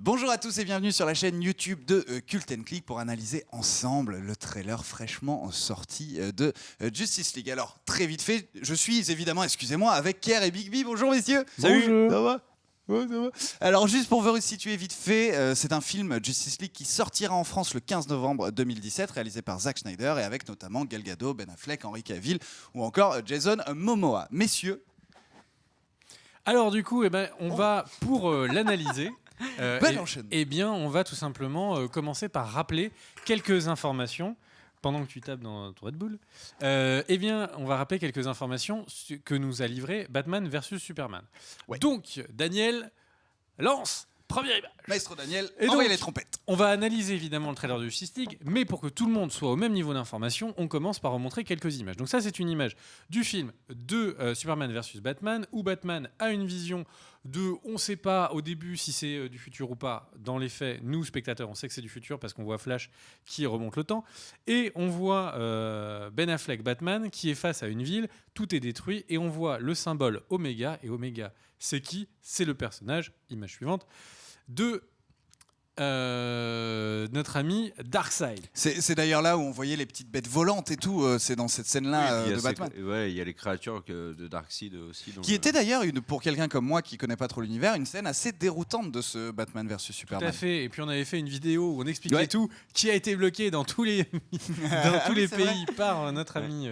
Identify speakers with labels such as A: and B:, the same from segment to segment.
A: Bonjour à tous et bienvenue sur la chaîne YouTube de Cult & Click pour analyser ensemble le trailer fraîchement sorti de Justice League. Alors, très vite fait, je suis évidemment, excusez-moi, avec Kerr et Big B. Bonjour messieurs.
B: Salut.
A: Bonjour. Ça va? Ouais, ça va. Alors, juste pour vous resituer vite fait, c'est un film Justice League qui sortira en France le 15 novembre 2017, réalisé par Zack Snyder et avec notamment Gal Gadot, Ben Affleck, Henry Cavill ou encore Jason Momoa. Messieurs.
B: Alors du coup, on va pour l'analyser. On va tout simplement commencer par rappeler quelques informations. Pendant que tu tapes dans ton Red Bull, on va rappeler quelques informations que nous a livré Batman versus Superman. Ouais. Donc, Daniel, lance première image.
A: Maestro Daniel, envoyez les trompettes.
B: On va analyser évidemment le trailer de Justice League, mais pour que tout le monde soit au même niveau d'information, on commence par remontrer quelques images. Donc ça, c'est une image du film de Superman versus Batman, où Batman a une vision de, on ne sait pas au début si c'est du futur ou pas. Dans les faits, nous, spectateurs, on sait que c'est du futur parce qu'on voit Flash qui remonte le temps. Et on voit Ben Affleck, Batman, qui est face à une ville, tout est détruit, et on voit le symbole Omega. Et Omega, c'est qui ? C'est le personnage, image suivante, de notre ami Darkseid.
A: C'est d'ailleurs là où on voyait les petites bêtes volantes et tout, c'est dans cette scène-là de Batman.
C: Il y a les créatures de Darkseid aussi.
A: Qui était d'ailleurs, pour quelqu'un comme moi qui connaît pas trop l'univers, une scène assez déroutante de ce Batman versus Superman.
B: Tout à fait, et puis on avait fait une vidéo où on expliquait tout, qui a été bloqué dans tous les, pays par notre ami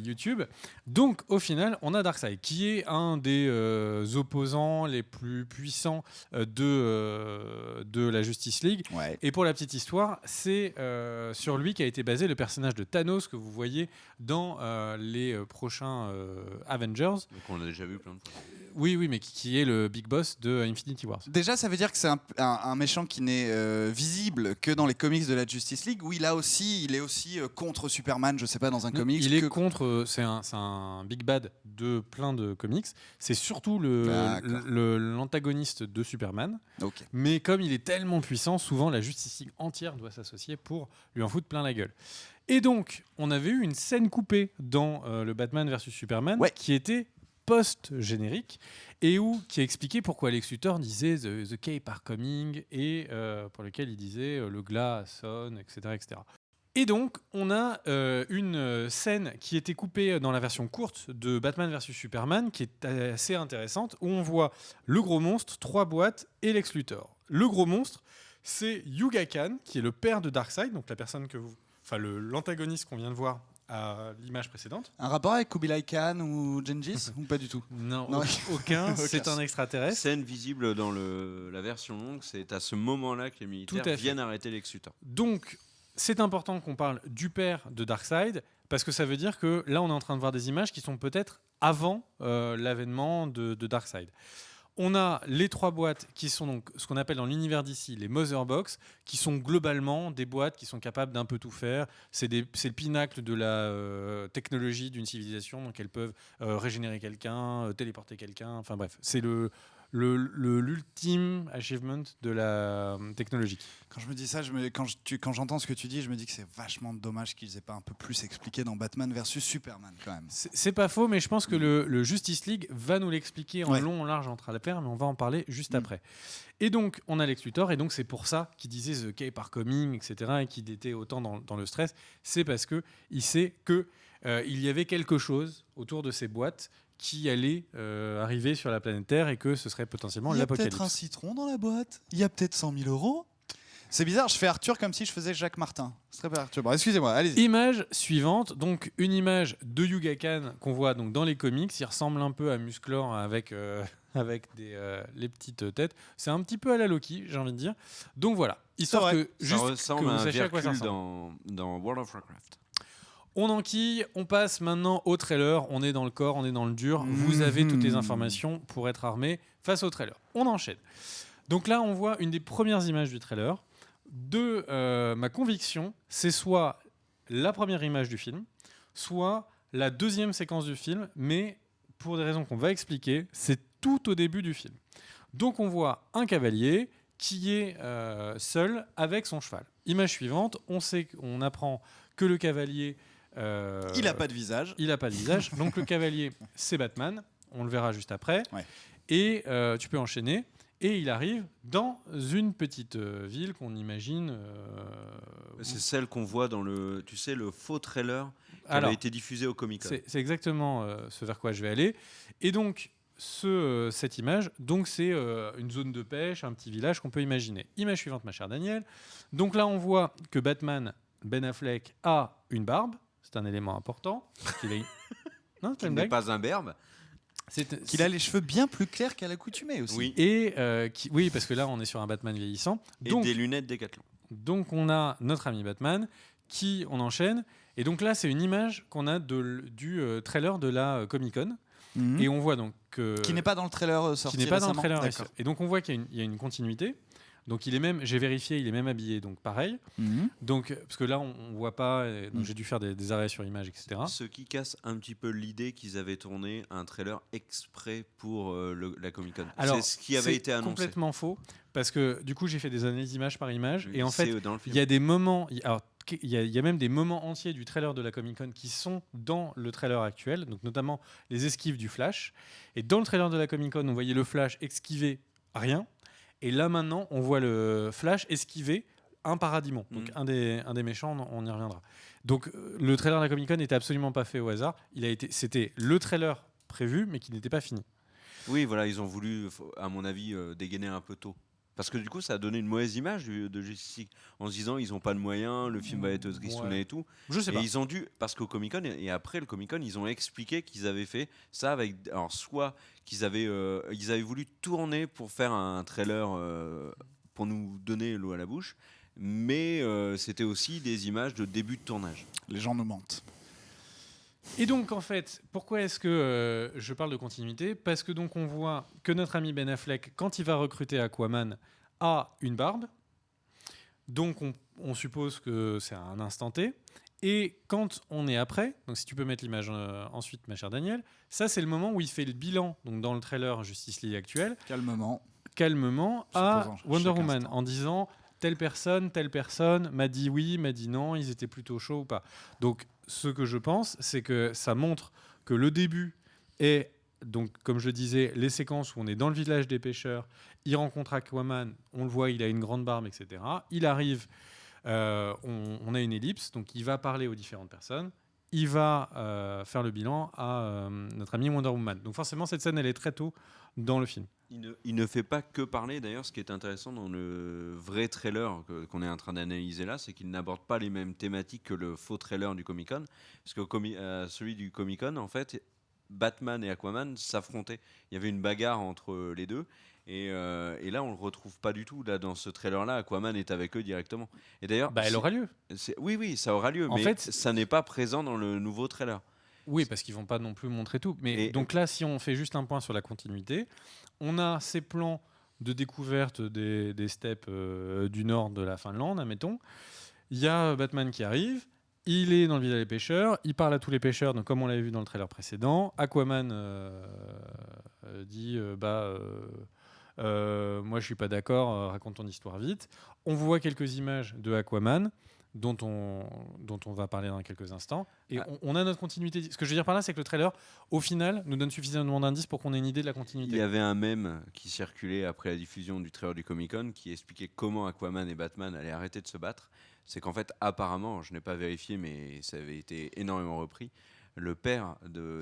B: YouTube. Donc au final, on a Darkseid, qui est un des opposants les plus puissants de la Justice League. Ouais. Et pour la petite histoire, c'est sur lui qu'a été basé le personnage de Thanos que vous voyez dans les prochains Avengers.
C: Donc on l'a déjà vu plein de fois.
B: Oui, mais qui est le big boss de Infinity Wars.
A: Déjà, ça veut dire que c'est un méchant qui n'est visible que dans les comics de la Justice League, où il est aussi contre Superman, je sais pas, dans un comics.
B: Il est contre, c'est un big bad de plein de comics. C'est surtout l'antagoniste de Superman. Okay. Mais comme il est tellement puissant, souvent la Justice League entière doit s'associer pour lui en foutre plein la gueule. Et donc, on avait eu une scène coupée dans le Batman vs Superman qui était post-générique et qui expliquait pourquoi Lex Luthor disait The Cape are coming et pour lequel il disait le glas sonne, etc., etc. Et donc, on a une scène qui était coupée dans la version courte de Batman vs Superman, qui est assez intéressante, où on voit le gros monstre, 3 boîtes et Lex Luthor. Le gros monstre, c'est Yuga Khan, qui est le père de Darkseid, donc la personne l'antagoniste qu'on vient de voir à l'image précédente.
A: Un rapport avec Kubilai Khan ou Gengis ou pas du tout?
B: Non, aucun. C'est un extraterrestre.
C: Scène visible dans la version longue, c'est à ce moment-là que les militaires viennent arrêter Lex Luthor.
B: Donc, c'est important qu'on parle du père de Darkseid, parce que ça veut dire que là, on est en train de voir des images qui sont peut-être avant l'avènement de Darkseid. On a les 3 boîtes qui sont donc ce qu'on appelle dans l'univers d'ici les Mother Box, qui sont globalement des boîtes qui sont capables d'un peu tout faire. C'est le pinacle de la technologie d'une civilisation, donc elles peuvent régénérer quelqu'un, téléporter quelqu'un, enfin bref, c'est l'ultime achievement de la technologie.
A: Quand je me dis ça, quand j'entends ce que tu dis, je me dis que c'est vachement dommage qu'ils aient pas un peu plus expliqué dans Batman versus Superman quand même.
B: C'est pas faux, mais je pense que le Justice League va nous l'expliquer en long, en large, en travers, mais on va en parler juste après. Et donc, on a Lex Luthor, et donc c'est pour ça qu'il disait The Cape are coming, etc., et qu'il était autant dans le stress. C'est parce qu'il sait qu'il y avait quelque chose autour de ces boîtes qui allait arriver sur la planète Terre et que ce serait potentiellement l'apocalypse.
A: Il y a peut-être un citron dans la boîte. Il y a peut-être 100 000 euros. C'est bizarre, je fais Arthur comme si je faisais Jacques Martin. Ce serait pas Arthur. Bon, excusez-moi, allez-y.
B: Image suivante, donc une image de Yuga Khan qu'on voit donc dans les comics. Il ressemble un peu à Musclor avec les petites têtes. C'est un petit peu à la Loki, j'ai envie de dire. Donc voilà, histoire que
C: ça ressemble à un Hercule dans World of Warcraft.
B: On enquille, on passe maintenant au trailer. On est dans le corps, on est dans le dur. Vous avez toutes les informations pour être armé face au trailer. On enchaîne. Donc là, on voit une des premières images du trailer. Ma conviction, c'est soit la première image du film, soit la deuxième séquence du film, mais pour des raisons qu'on va expliquer, c'est tout au début du film. Donc on voit un cavalier qui est seul avec son cheval. Image suivante, on apprend que le cavalier...
A: il n'a pas de visage.
B: Il n'a pas de visage. Donc le cavalier, c'est Batman. On le verra juste après. Ouais. Et tu peux enchaîner. Et il arrive dans une petite ville qu'on imagine.
C: C'est celle qu'on voit dans le faux trailer qui avait été diffusé au Comic-Con.
B: C'est exactement ce vers quoi je vais aller. Et donc, cette image, donc c'est une zone de pêche, un petit village qu'on peut imaginer. Image suivante, ma chère Daniel. Donc là, on voit que Batman, Ben Affleck, a une barbe. C'est un élément important.
C: Non, il n'est pas un berbe.
A: Qu'il a les cheveux bien plus clairs qu'à l'accoutumée aussi.
B: Oui. Et oui, parce que là, on est sur un Batman vieillissant.
C: Donc, et des lunettes Décathlon.
B: Donc, on a notre ami Batman qui, on enchaîne. Et donc là, c'est une image qu'on a du trailer de la Comic-Con. Mmh. Et on voit donc
A: qui n'est pas dans le trailer sorti
B: qui n'est pas
A: récemment.
B: Dans le trailer. Et donc, on voit qu'il y a une continuité. Donc il est même, j'ai vérifié, il est même habillé, donc pareil. Mmh. Donc parce que là on voit pas, donc j'ai dû faire des arrêts sur image, etc.
C: Ce qui casse un petit peu l'idée qu'ils avaient tourné un trailer exprès pour la Comic-Con.
B: Alors,
C: c'est ce qui avait été annoncé.
B: C'est complètement faux parce que du coup j'ai fait des analyses image par image et en fait il y a des moments, il y a même des moments entiers du trailer de la Comic-Con qui sont dans le trailer actuel, donc notamment les esquives du Flash. Et dans le trailer de la Comic-Con, on voyait le Flash esquiver rien. Et là, maintenant, on voit le Flash esquiver un paradis-mon. Donc, un des méchants, on y reviendra. Donc, le trailer de la Comic-Con n'était absolument pas fait au hasard. C'était le trailer prévu, mais qui n'était pas fini.
C: Oui, voilà, ils ont voulu, à mon avis, dégainer un peu tôt. Parce que du coup, ça a donné une mauvaise image de Justice League en se disant ils n'ont pas de moyens, le film va être tristouné et tout.
B: Je sais pas.
C: Ils ont dû, parce qu'au Comic-Con et après le Comic-Con, ils ont expliqué qu'ils avaient fait ça avec, alors soit qu'ils avaient, ils avaient voulu tourner pour faire un trailer pour nous donner l'eau à la bouche, mais c'était aussi des images de début de tournage.
A: Les gens nous mentent.
B: Et donc, en fait, pourquoi est-ce que je parle de continuité ? Parce que donc on voit que notre ami Ben Affleck, quand il va recruter Aquaman, a une barbe. Donc, on suppose que c'est à un instant T. Et quand on est après, donc si tu peux mettre l'image ensuite, ma chère Daniel, ça, c'est le moment où il fait le bilan, donc dans le trailer Justice League actuel. Calmement à Wonder Woman, en disant... telle personne m'a dit oui, m'a dit non, ils étaient plutôt chauds ou pas. Donc, ce que je pense, c'est que ça montre que le début est, donc, comme je le disais, les séquences où on est dans le village des pêcheurs, il rencontre Aquaman, on le voit, il a une grande barbe, etc. Il arrive, on a une ellipse, donc il va parler aux différentes personnes, il va faire le bilan à notre ami Wonder Woman. Donc forcément, cette scène, elle est très tôt dans le film.
C: Il ne fait pas que parler. D'ailleurs, ce qui est intéressant dans le vrai trailer qu'on est en train d'analyser là, c'est qu'il n'aborde pas les mêmes thématiques que le faux trailer du Comic-Con. Parce que celui du Comic-Con, en fait, Batman et Aquaman s'affrontaient. Il y avait une bagarre entre les deux. Et là, on le retrouve pas du tout. Là, dans ce trailer-là, Aquaman est avec eux directement. Et d'ailleurs,
B: elle aura lieu.
C: Oui, ça aura lieu. En fait, ça n'est pas présent dans le nouveau trailer.
B: Oui, parce qu'ils vont pas non plus montrer tout. Mais donc là, si on fait juste un point sur la continuité, on a ces plans de découverte des steppes du nord de la Finlande, admettons. Il y a Batman qui arrive. Il est dans le village des pêcheurs. Il parle à tous les pêcheurs, donc comme on l'avait vu dans le trailer précédent. Aquaman dit moi, je suis pas d'accord. Raconte ton histoire vite. On voit quelques images de Aquaman. Dont on va parler dans quelques instants. Et on a notre continuité. Ce que je veux dire par là, c'est que le trailer, au final, nous donne suffisamment d'indices pour qu'on ait une idée de la continuité.
C: Il y avait un mème qui circulait après la diffusion du trailer du Comic-Con qui expliquait comment Aquaman et Batman allaient arrêter de se battre. C'est qu'en fait, apparemment, je n'ai pas vérifié, mais ça avait été énormément repris, le père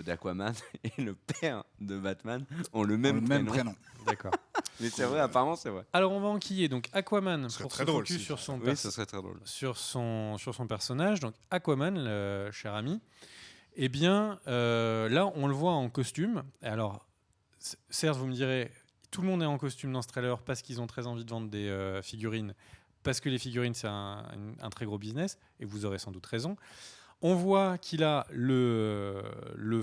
C: d'Aquaman et le père de Batman ont le même prénom.
B: D'accord.
C: Mais c'est vrai, apparemment c'est vrai.
B: Alors on va enquiller donc Aquaman pour se focus sur son
C: ça serait très drôle.
B: Sur son personnage. Donc Aquaman, le cher ami. Eh bien là on le voit en costume. Alors certes vous me direz tout le monde est en costume dans ce trailer parce qu'ils ont très envie de vendre des figurines, parce que les figurines c'est un très gros business et vous aurez sans doute raison. On voit qu'il a le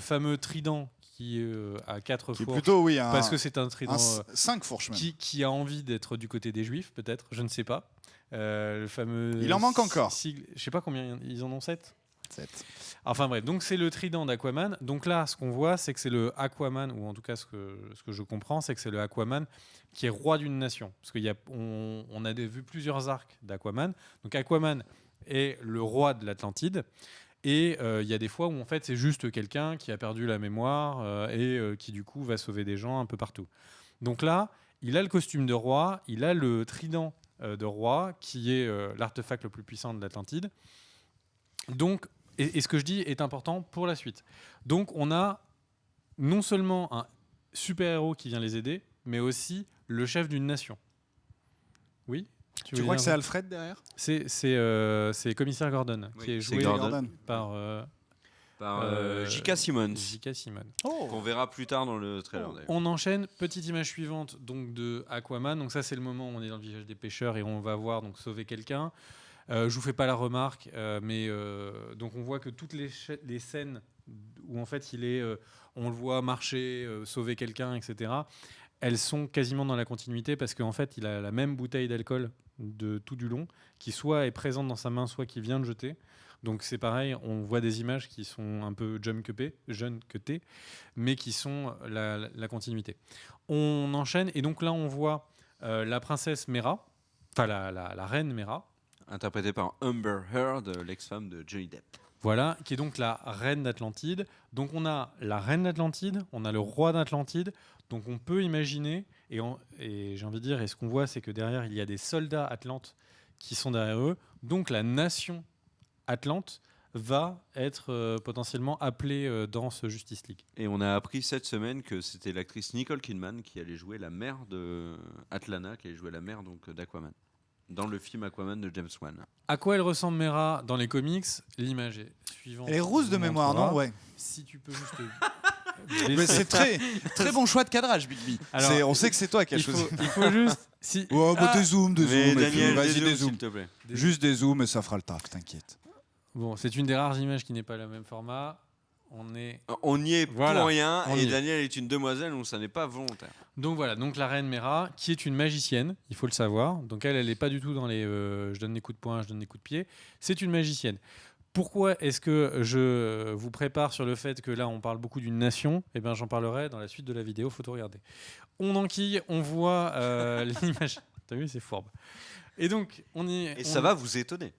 B: fameux trident qui a 4 fourches.
A: Plutôt, oui,
B: parce que c'est un trident
A: 5 fourches même.
B: Qui a envie d'être du côté des Juifs, peut-être, je ne sais pas. Le fameux.
A: Il en manque encore.
B: Je ne sais pas combien ils en ont, 7.
A: 7.
B: Enfin bref, donc c'est le trident d'Aquaman. Donc là, ce qu'on voit, c'est que c'est le Aquaman, ou en tout cas ce que je comprends, c'est que c'est le Aquaman qui est roi d'une nation. Parce qu'on a vu plusieurs arcs d'Aquaman. Donc Aquaman est le roi de l'Atlantide. Et il y a des fois où en fait c'est juste quelqu'un qui a perdu la mémoire et qui du coup va sauver des gens un peu partout. Donc là, il a le costume de roi, il a le trident de roi, qui est l'artefact le plus puissant de l'Atlantide. Donc, et ce que je dis est important pour la suite. Donc, on a non seulement un super-héros qui vient les aider, mais aussi le chef d'une nation. Oui.
A: Tu crois que c'est Alfred derrière ?
B: C'est Commissaire Gordon, qui est joué par
C: J.K. Simmons.
B: J.K. Simmons.
C: Qu'on verra plus tard dans le trailer d'ailleurs.
B: On enchaîne, petite image suivante donc de Aquaman. Donc ça c'est le moment où on est dans le village des pêcheurs et on va voir donc sauver quelqu'un. Je vous fais pas la remarque, mais donc on voit que toutes les scènes où en fait on le voit marcher, sauver quelqu'un, etc. Elles sont quasiment dans la continuité parce qu'en fait il a la même bouteille d'alcool de tout du long qui soit est présente dans sa main, soit qui vient de jeter. Donc c'est pareil, on voit des images qui sont un peu jump cutées, mais qui sont la continuité. On enchaîne et donc là on voit la princesse Mera, enfin la reine Mera,
C: interprétée par Amber Heard, l'ex-femme de Johnny Depp.
B: Voilà, qui est donc la reine d'Atlantide. Donc on a la reine d'Atlantide, on a le roi d'Atlantide. Donc on peut imaginer, et j'ai envie de dire, et ce qu'on voit, c'est que derrière il y a des soldats atlantes qui sont derrière eux. Donc la nation Atlante va être potentiellement appelée dans ce Justice League.
C: Et on a appris cette semaine que c'était l'actrice Nicole Kidman qui allait jouer la mère de Atlana, qui allait jouer la mère donc d'Aquaman dans le film Aquaman de James Wan.
B: À quoi elle ressemble Mera dans les comics ? L'image est suivante.
A: Elle est rousse de mémoire, non ? Ouais.
B: Si tu peux juste.
A: Mais c'est très bon choix de cadrage, Bigby. On sait que c'est toi qui as choisi.
B: Il faut juste.
A: Des zooms.
C: Daniel,
A: vas-y, des zooms.
C: s'il te plaît.
A: Juste des zooms et ça fera le taf, t'inquiète.
B: Bon, c'est une des rares images qui n'est pas le même format.
C: On y est pour rien et
B: est.
C: Daniel est une demoiselle, donc ça n'est pas volontaire.
B: Donc voilà, donc la reine Mera, qui est une magicienne, il faut le savoir. Donc elle n'est pas du tout dans les je donne des coups de poing, je donne des coups de pied. C'est une magicienne. Pourquoi est-ce que je vous prépare sur le fait que là on parle beaucoup d'une nation ? Eh bien j'en parlerai dans la suite de la vidéo, faut tout regarder. On enquille, on voit l'image. T'as vu, c'est fourbe. Et donc
C: ça va vous étonner.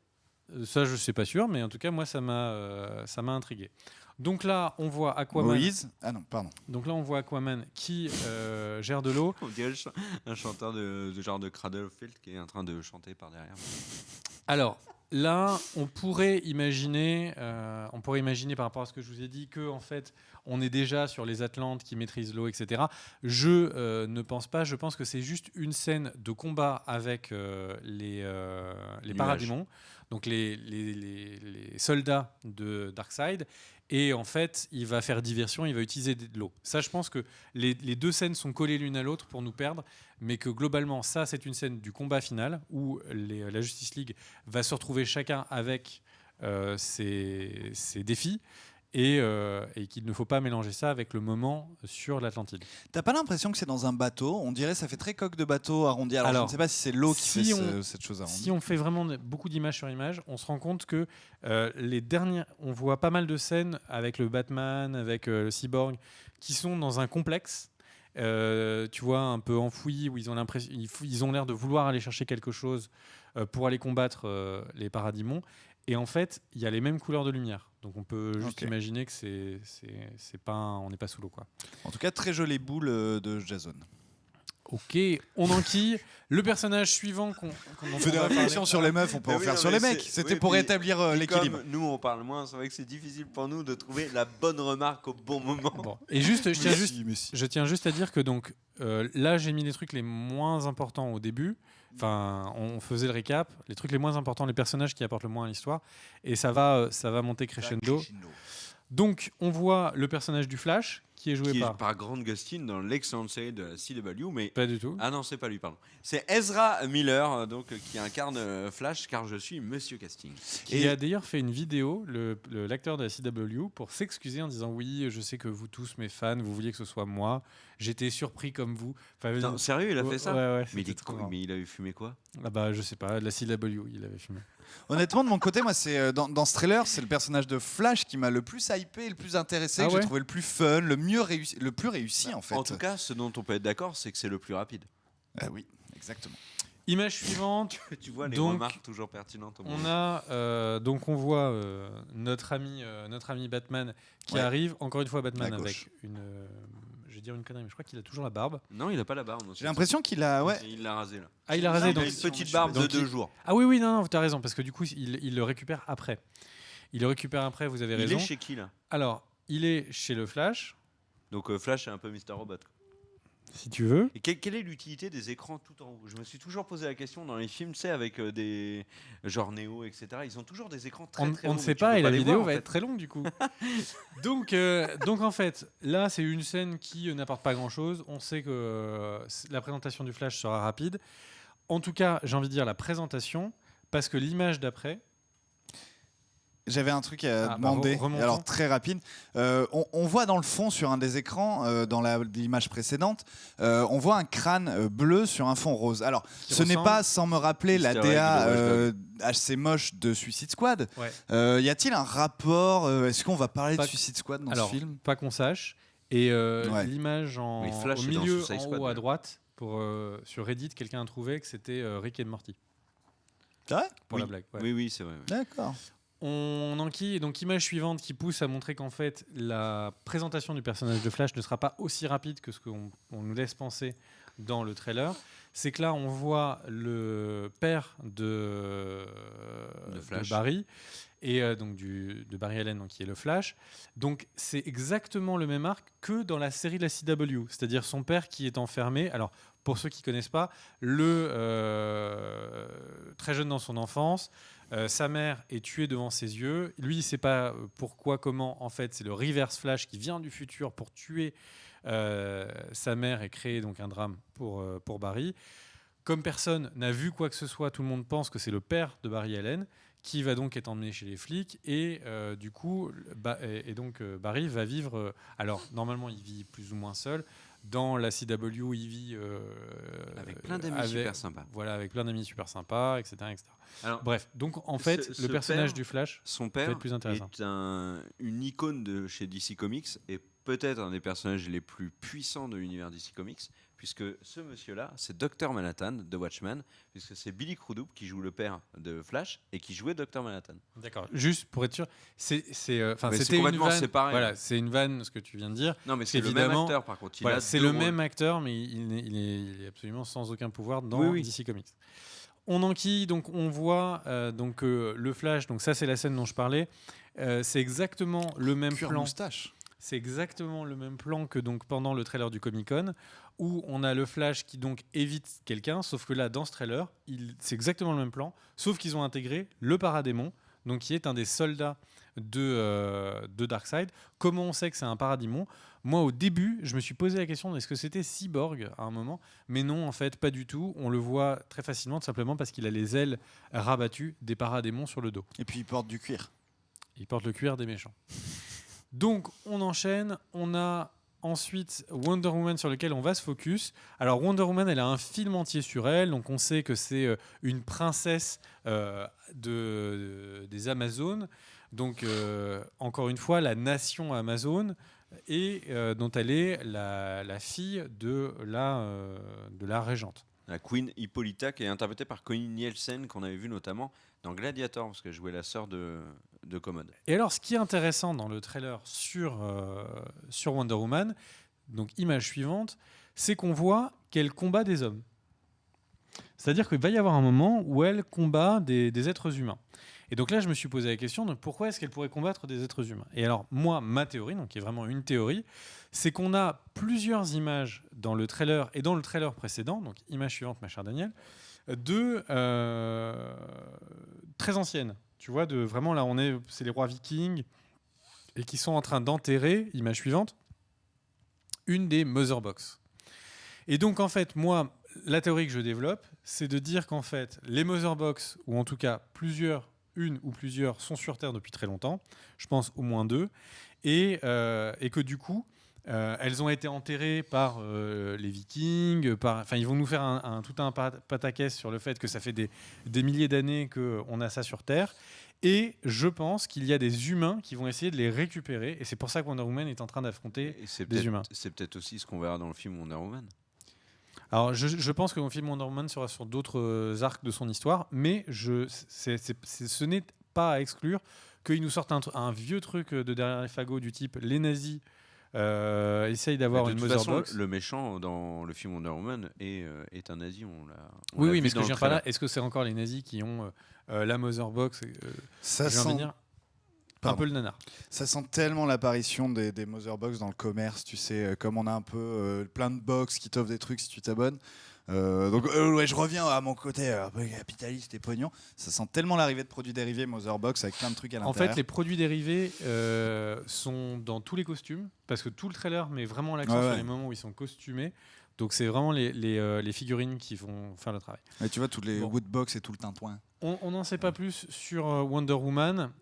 B: Ça je sais pas sûr, mais en tout cas moi ça m'a intrigué. Donc là, on voit Aquaman.
A: Moïse. Ah non, pardon.
B: Donc là, on voit Aquaman qui gère de l'eau.
C: On dirait un chanteur de genre de Cradlefield qui est en train de chanter par derrière.
B: Alors là, on pourrait imaginer par rapport à ce que je vous ai dit que en fait, on est déjà sur les Atlantes qui maîtrisent l'eau, etc. Je ne pense pas. Je pense que c'est juste une scène de combat avec les paradimons, donc les soldats de Darkseid. Et en fait, il va faire diversion, il va utiliser de l'eau. Ça, je pense que les deux scènes sont collées l'une à l'autre pour nous perdre, mais que globalement, ça, c'est une scène du combat final où la Justice League va se retrouver chacun avec ses défis et qu'il ne faut pas mélanger ça avec le moment sur l'Atlantide.
A: T'as pas l'impression que c'est dans un bateau ? On dirait ça fait très coque de bateau arrondi. Alors je ne sais pas si c'est l'eau qui fait cette chose arrondie.
B: Si on fait vraiment beaucoup d'images sur image, on se rend compte que les dernières, on voit pas mal de scènes avec le Batman, avec le Cyborg, qui sont dans un complexe. Tu vois, un peu enfoui, où ils ont l'air de vouloir aller chercher quelque chose pour aller combattre les paradimons. Et en fait, il y a les mêmes couleurs de lumière. Donc on peut juste imaginer que c'est pas on n'est pas sous l'eau, quoi.
A: En tout cas, très jolie boule de Jason.
B: Ok, on enquille. Le personnage suivant qu'on
A: fait des réflexions sur les meufs, on peut en faire sur les mecs. C'était pour rétablir l'équilibre.
C: Comme nous, on parle moins, c'est vrai que c'est difficile pour nous de trouver la bonne remarque au bon moment.
B: Bon. Et juste, je tiens juste à dire que donc là, j'ai mis les trucs les moins importants au début. Enfin, on faisait le récap, les trucs les moins importants, les personnages qui apportent le moins à l'histoire, et ça va monter crescendo. Donc, on voit le personnage du Flash, qui est joué
C: par Grant Gustin dans l'excellente série de la CW, mais
B: pas du tout.
C: Ah non, c'est pas lui, pardon. C'est Ezra Miller, donc qui incarne Flash, car je suis Monsieur Casting.
B: Il a d'ailleurs fait une vidéo, l'acteur de la CW, pour s'excuser en disant oui, je sais que vous tous mes fans, vous vouliez que ce soit moi. J'étais surpris comme vous. Enfin,
C: non, sérieux, il a fait ça ?
B: Ouais,
C: mais il avait fumé quoi ?
B: Ah bah je sais pas, de la CW, il avait fumé.
A: Honnêtement, de mon côté, moi, c'est dans ce trailer, c'est le personnage de Flash qui m'a le plus hypé, le plus intéressé, que j'ai trouvé le plus fun, le plus réussi en fait.
C: En tout cas, ce dont on peut être d'accord, c'est que c'est le plus rapide.
A: Oui, exactement.
B: Image suivante.
C: Tu vois les
B: donc,
C: remarques toujours pertinentes.
B: On voit notre ami Batman qui arrive. Encore une fois, Batman avec une. Je vais dire une connerie, mais je crois qu'il a toujours la barbe.
C: Non, il a pas la barbe.
A: J'ai l'impression qu'il a. Ouais.
C: Il l'a rasé là.
B: Ah, il l'a rasé.
C: Donc, il a une petite barbe de 2 jours.
B: Ah oui, non, tu as raison, parce que du coup, il le récupère après. Il le récupère après, vous avez raison.
C: Il est chez qui là?
B: Alors, il est chez le Flash.
C: Donc Flash est un peu Mr. Robot.
B: Si tu veux.
C: Et quelle est l'utilité des écrans tout en haut? Je me suis toujours posé la question dans les films, tu sais, avec des genre Neo, etc. Ils ont toujours des écrans très longs.
B: On ne sait pas et la vidéo va être très longue du coup. donc en fait, là c'est une scène qui n'apporte pas grand-chose. On sait que la présentation du Flash sera rapide. En tout cas, j'ai envie de dire la présentation, parce que l'image d'après.
A: J'avais un truc à demander, alors très rapide. On voit dans le fond, sur un des écrans, dans l'image précédente, on voit un crâne bleu sur un fond rose. Alors, ce n'est pas, sans me rappeler, la DA assez moche de Suicide Squad. Ouais. Y a-t-il un rapport? Est-ce qu'on va parler de Suicide Squad dans ce film?
B: Pas qu'on sache. Et l'image au milieu, en haut à droite, sur Reddit, quelqu'un a trouvé que c'était Rick and Morty.
A: C'est vrai?
B: Pour la blague. Ouais.
C: Oui, c'est vrai. Ouais.
A: D'accord.
B: On enquille, donc image suivante qui pousse à montrer qu'en fait la présentation du personnage de Flash ne sera pas aussi rapide que ce qu'on nous laisse penser dans le trailer. C'est que là on voit le père de Barry et donc de Barry Allen, donc qui est le Flash. Donc c'est exactement le même arc que dans la série de la CW, c'est-à-dire son père qui est enfermé. Alors pour ceux qui connaissent pas, très jeune dans son enfance. Sa mère est tuée devant ses yeux. Lui, il ne sait pas pourquoi, comment. En fait, c'est le Reverse Flash qui vient du futur pour tuer sa mère et créer donc un drame pour Barry. Comme personne n'a vu quoi que ce soit, tout le monde pense que c'est le père de Barry Allen qui va donc être emmené chez les flics et du coup, Barry va vivre. Alors normalement, il vit plus ou moins seul. Dans la CW, il vit
C: avec plein d'amis super sympas.
B: Voilà, avec plein d'amis super sympas, etc.
C: Alors,
B: bref, donc en fait, le personnage du Flash,
C: son père,
B: va être plus intéressant.
C: Est une icône de chez DC Comics et peut-être un des personnages les plus puissants de l'univers DC Comics, puisque ce monsieur-là, c'est Dr. Manhattan de Watchmen, puisque c'est Billy Crudup qui joue le père de Flash et qui jouait Dr. Manhattan.
B: D'accord. Juste pour être sûr, c'était
C: complètement
B: une vanne.
C: Séparé.
B: Voilà, c'est une vanne ce que tu viens de dire.
C: Non, mais c'est le même acteur par contre.
B: Voilà, c'est le même acteur, mais il est absolument sans aucun pouvoir dans DC Comics. On enquille, donc on voit le Flash. Donc ça, c'est la scène dont je parlais. C'est exactement le même plan.
A: Moustache.
B: C'est exactement le même plan que donc pendant le trailer du Comic-Con, où on a le Flash qui donc évite quelqu'un, sauf que là, dans ce trailer, c'est exactement le même plan, sauf qu'ils ont intégré le Paradémon, donc qui est un des soldats de Darkseid. Comment on sait que c'est un Paradémon? Moi, au début, je me suis posé la question est-ce que c'était Cyborg à un moment? Mais non, en fait, pas du tout. On le voit très facilement, tout simplement parce qu'il a les ailes rabattues des Paradémons sur le dos.
A: Et puis il porte du cuir.
B: Il porte le cuir des méchants. Donc, on enchaîne. On a ensuite Wonder Woman sur lequel on va se focus. Alors, Wonder Woman, elle a un film entier sur elle. Donc, on sait que c'est une princesse des Amazones. Donc, encore une fois, la nation Amazone. Et dont elle est la fille de la régente.
C: La Queen Hippolyta, qui est interprétée par Connie Nielsen, qu'on avait vu notamment dans Gladiator, parce qu'elle jouait la sœur de Commode.
B: Et alors, ce qui est intéressant dans le trailer sur Wonder Woman, donc image suivante, c'est qu'on voit qu'elle combat des hommes. C'est-à-dire qu'il va y avoir un moment où elle combat des êtres humains. Et donc là, je me suis posé la question de pourquoi est-ce qu'elle pourrait combattre des êtres humains. Et alors, moi, ma théorie, donc qui est vraiment une théorie, c'est qu'on a plusieurs images dans le trailer et dans le trailer précédent, donc image suivante, ma chère Daniel, très anciennes. Tu vois, vraiment là, c'est les rois vikings et qui sont en train d'enterrer, image suivante, une des Mother Box. Et donc, en fait, moi, la théorie que je développe, c'est de dire qu'en fait, les Mother Box, ou en tout cas une ou plusieurs, sont sur Terre depuis très longtemps, je pense au moins 2, et que du coup, elles ont été enterrées par les Vikings, ils vont nous faire tout un pataquès sur le fait que ça fait des milliers d'années qu'on a ça sur Terre, et je pense qu'il y a des humains qui vont essayer de les récupérer, et c'est pour ça que Wonder Woman est en train d'affronter des humains.
C: C'est peut-être aussi ce qu'on verra dans le film Wonder Woman.
B: Alors, je pense que mon film Wonder Woman sera sur d'autres arcs de son histoire, mais ce n'est pas à exclure qu'il nous sorte un vieux truc de derrière les fagots du type les nazis essayent d'avoir une Mother Box.
C: Le méchant dans le film Wonder Woman est un nazi.
B: Oui, mais ce que je viens par là, est-ce que c'est encore les nazis qui ont la Mother Box
A: Ça sent...
B: un peu le nanar.
A: Ça sent tellement l'apparition des Mother Box dans le commerce, tu sais, comme on a un peu plein de box qui t'offrent des trucs si tu t'abonnes. Donc ouais, je reviens à mon côté un peu capitaliste et pognon. Ça sent tellement l'arrivée de produits dérivés Mother Box avec plein de trucs à l'intérieur.
B: En fait, les produits dérivés sont dans tous les costumes parce que tout le trailer met vraiment l'accent sur les moments où ils sont costumés. Donc c'est vraiment les figurines qui vont faire le travail.
A: Mais tu vois, toutes les woodbox et tout le tintouin.
B: On n'en sait pas plus sur Wonder Woman.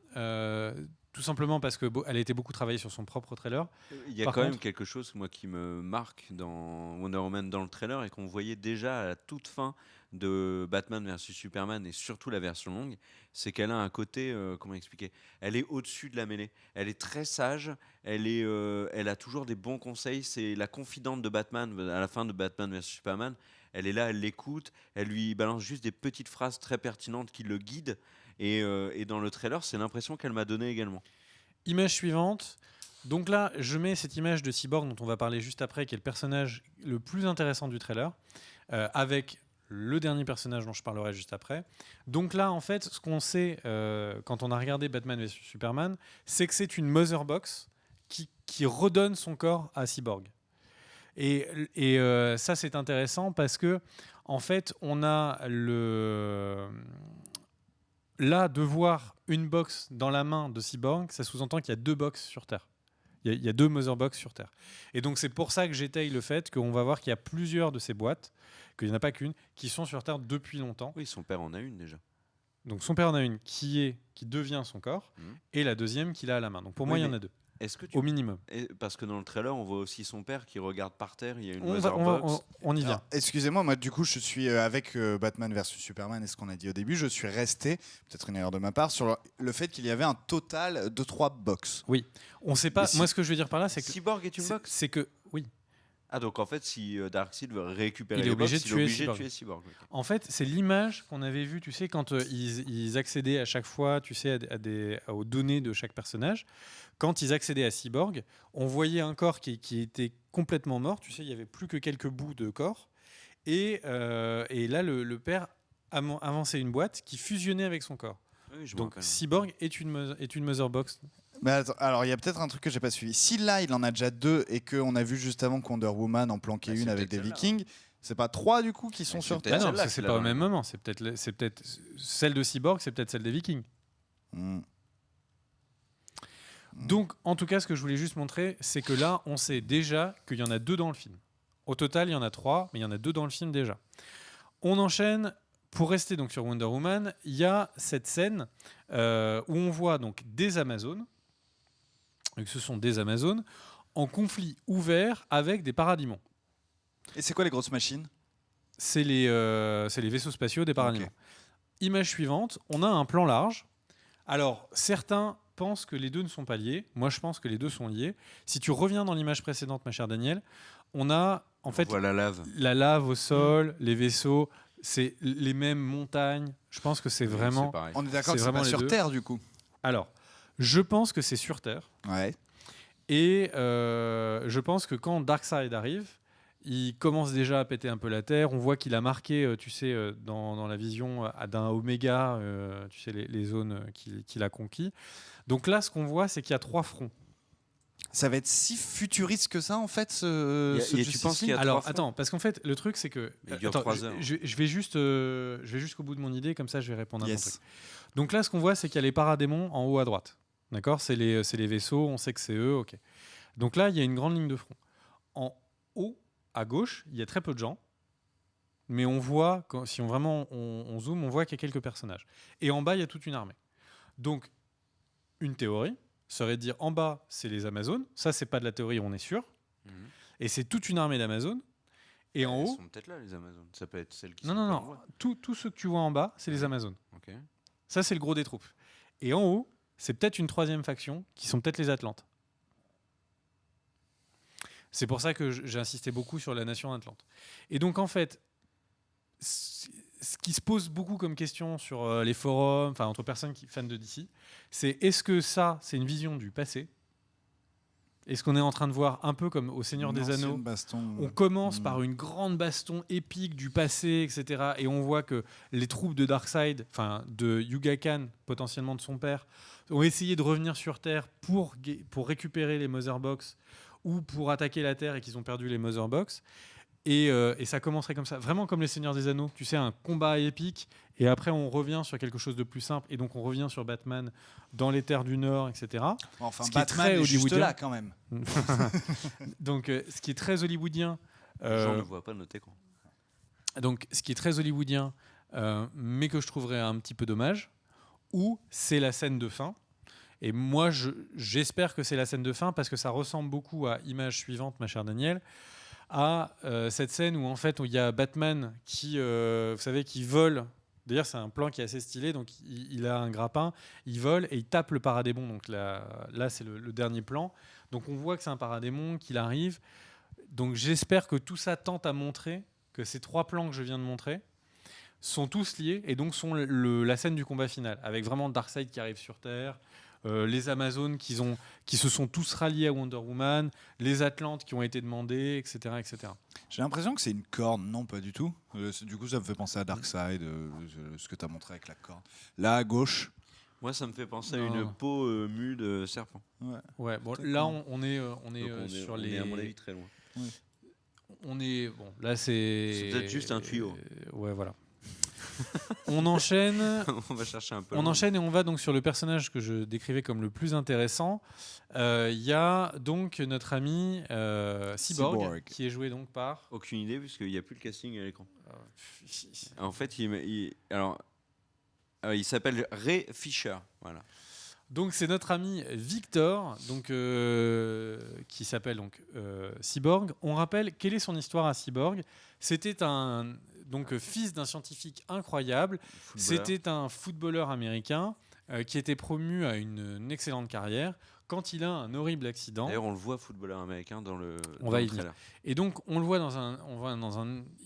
B: Tout simplement parce qu'elle a été beaucoup travaillée sur son propre trailer.
C: Il y a quand même quelque chose moi, qui me marque dans Wonder Woman dans le trailer et qu'on voyait déjà à la toute fin de Batman vs Superman et surtout la version longue, c'est qu'elle a un côté, comment expliquer, elle est au-dessus de la mêlée. Elle est très sage, elle a toujours des bons conseils. C'est la confidente de Batman à la fin de Batman vs Superman. Elle est là, elle l'écoute, elle lui balance juste des petites phrases très pertinentes qui le guident. Et dans le trailer, c'est l'impression qu'elle m'a donné également.
B: Image suivante. Donc là, je mets cette image de Cyborg dont on va parler juste après, qui est le personnage le plus intéressant du trailer, avec le dernier personnage dont je parlerai juste après. Donc là, en fait, ce qu'on sait quand on a regardé Batman vs Superman, c'est que c'est une Mother Box qui redonne son corps à Cyborg. Et ça, c'est intéressant parce que, en fait, on a là, de voir une box dans la main de Cyborg, ça sous-entend qu'il y a 2 box sur Terre. Il y a 2 Mother Box sur Terre. Et donc, c'est pour ça que j'étaye le fait qu'on va voir qu'il y a plusieurs de ces boîtes, qu'il n'y en a pas qu'une, qui sont sur Terre depuis longtemps.
C: Oui, son père en a une déjà.
B: Donc, son père en a une qui devient son corps, et la deuxième qu'il a à la main. Donc, pour moi, il y en a 2. Au minimum.
C: Parce que dans le trailer, on voit aussi son père qui regarde par terre. Il y a une Mother Box.
B: On y vient.
A: Alors, excusez-moi, moi du coup, je suis avec Batman vs Superman et ce qu'on a dit au début, je suis resté, peut-être une erreur de ma part, sur le fait qu'il y avait un total de 3 box.
B: Oui, on sait pas. Moi, ce que je veux dire par là, c'est que
C: Cyborg est une box.
B: C'est que oui.
C: Ah, donc en fait, si Darkseid veut récupérer
B: il est obligé de tuer
C: Cyborg. Okay.
B: En fait, c'est l'image qu'on avait vue, tu sais, quand ils accédaient à chaque fois, tu sais, aux données de chaque personnage. Quand ils accédaient à Cyborg, on voyait un corps qui était complètement mort. Tu sais, il n'y avait plus que quelques bouts de corps. Et là, le père avançait une boîte qui fusionnait avec son corps.
C: Oui,
B: donc Cyborg est une Mother Box.
A: Mais attends, alors il y a peut-être un truc que j'ai pas suivi. Si là il en a déjà 2 et qu'on a vu juste avant que Wonder Woman en planquait une avec des Vikings, c'est pas 3 du coup qui sont sur Terre.
B: Non, c'est pas au même moment. C'est peut-être celle de Cyborg, c'est peut-être celle des Vikings. Donc, en tout cas, ce que je voulais juste montrer, c'est que là, on sait déjà qu'il y en a 2 dans le film. Au total, il y en a 3, mais il y en a 2 dans le film déjà. On enchaîne. Pour rester donc sur Wonder Woman, il y a cette scène où on voit donc des Amazones, et que ce sont des Amazones, en conflit ouvert avec des paradimons.
A: Et c'est quoi les grosses machines ?
B: C'est les vaisseaux spatiaux des paradimons. Okay. Image suivante, on a un plan large. Alors, certains pensent que les 2 ne sont pas liés. Moi, je pense que les 2 sont liés. Si tu reviens dans l'image précédente, ma chère Daniel, on a en fait
C: la
B: lave au sol, les vaisseaux... C'est les mêmes montagnes. Je pense que c'est vraiment.
A: On est d'accord que c'est pas sur Terre du coup.
B: Alors, je pense que c'est sur Terre.
A: Ouais.
B: Et je pense que quand Darkseid arrive, il commence déjà à péter un peu la Terre. On voit qu'il a marqué, tu sais, dans la vision d'un Oméga, tu sais, les zones qu'il a conquis. Donc là, ce qu'on voit, c'est qu'il y a 3 fronts.
A: Ça va être si futuriste que ça en fait
C: tu penses qu'il y a
B: Alors attends, parce qu'en fait le truc c'est que
C: il dure 3 heures.
B: Je vais jusqu'au bout de mon idée, comme ça je vais répondre à ton truc. Donc là ce qu'on voit c'est qu'il y a les paradémons en haut à droite. D'accord, c'est les vaisseaux, on sait que c'est eux, OK. Donc là il y a une grande ligne de front. En haut à gauche, il y a très peu de gens. Mais on voit si on zoome, on voit qu'il y a quelques personnages. Et en bas, il y a toute une armée. Donc une théorie serait de dire en bas, c'est les Amazones. Ça, c'est pas de la théorie, on est sûr. Et c'est toute une armée d'Amazones. Et en haut...
C: Elles sont peut-être là, les Amazones. Ça peut être celles qui
B: Non. Tout ce que tu vois en bas, c'est les Amazones.
C: Okay.
B: Ça, c'est le gros des troupes. Et en haut, c'est peut-être une 3e faction, qui sont peut-être les Atlantes. C'est pour ça que j'ai insisté beaucoup sur la Nation Atlante. Et donc, en fait, ce qui se pose beaucoup comme question sur les forums, entre personnes fans de DC, c'est est-ce que ça, c'est une vision du passé ? Est-ce qu'on est en train de voir un peu comme au Seigneur des Anneaux, on commence par une grande baston épique du passé, etc. Et on voit que les troupes de Darkseid, de Yuga Khan, potentiellement de son père, ont essayé de revenir sur Terre pour récupérer les Mother Box ou pour attaquer la Terre et qu'ils ont perdu les Mother Box. Et ça commencerait comme ça, vraiment comme les Seigneurs des Anneaux, tu sais, un combat épique, et après on revient sur quelque chose de plus simple, et donc on revient sur Batman dans les terres du Nord, etc.
A: Enfin, ce Batman est juste là quand même.
B: Donc, ce qui est très hollywoodien.
C: Les gens ne voient pas notre écran.
B: Donc, ce qui est très hollywoodien, mais que je trouverais un petit peu dommage, ou c'est la scène de fin. Et moi, j'espère que c'est la scène de fin, parce que ça ressemble beaucoup à Image suivante, ma chère Danielle, à cette scène où en fait il y a Batman qui, vous savez, qui vole. D'ailleurs, c'est un plan qui est assez stylé. Donc, il a un grappin, il vole et il tape le paradémon. Donc là c'est le dernier plan. Donc, on voit que c'est un paradémon, qu'il arrive. Donc, j'espère que tout ça tente à montrer que ces 3 plans que je viens de montrer sont tous liés et donc sont la scène du combat final, avec vraiment Darkseid qui arrive sur Terre. Les Amazones qui se sont tous ralliés à Wonder Woman, les Atlantes qui ont été demandés, etc. etc.
A: J'ai l'impression que c'est une corne, non, pas du tout. Du coup, ça me fait penser à Darkseid, ce que tu as montré avec la corne. Là, à gauche.
C: Moi, ça me fait penser à une peau mue de serpent.
B: Ouais, bon, là, on est sur les.
C: On est, à mon avis, très loin.
B: Ouais. On est. Bon, là, c'est
C: peut-être juste un tuyau.
B: Ouais, voilà. On enchaîne.
C: On va chercher un peu.
B: On enchaîne et on va donc sur le personnage que je décrivais comme le plus intéressant. Il y a donc notre ami Cyborg, qui est joué donc par.
C: Aucune idée puisqu'il n'y a plus le casting à l'écran. En fait, il s'appelle Ray Fisher. Voilà.
B: Donc c'est notre ami Victor, donc qui s'appelle donc Cyborg. On rappelle quelle est son histoire à Cyborg. C'était un fils d'un scientifique incroyable. C'était un footballeur américain qui était promu à une excellente carrière quand il a un horrible accident.
C: D'ailleurs, on le voit footballeur américain dans le.
B: On va y venir. Et donc on le voit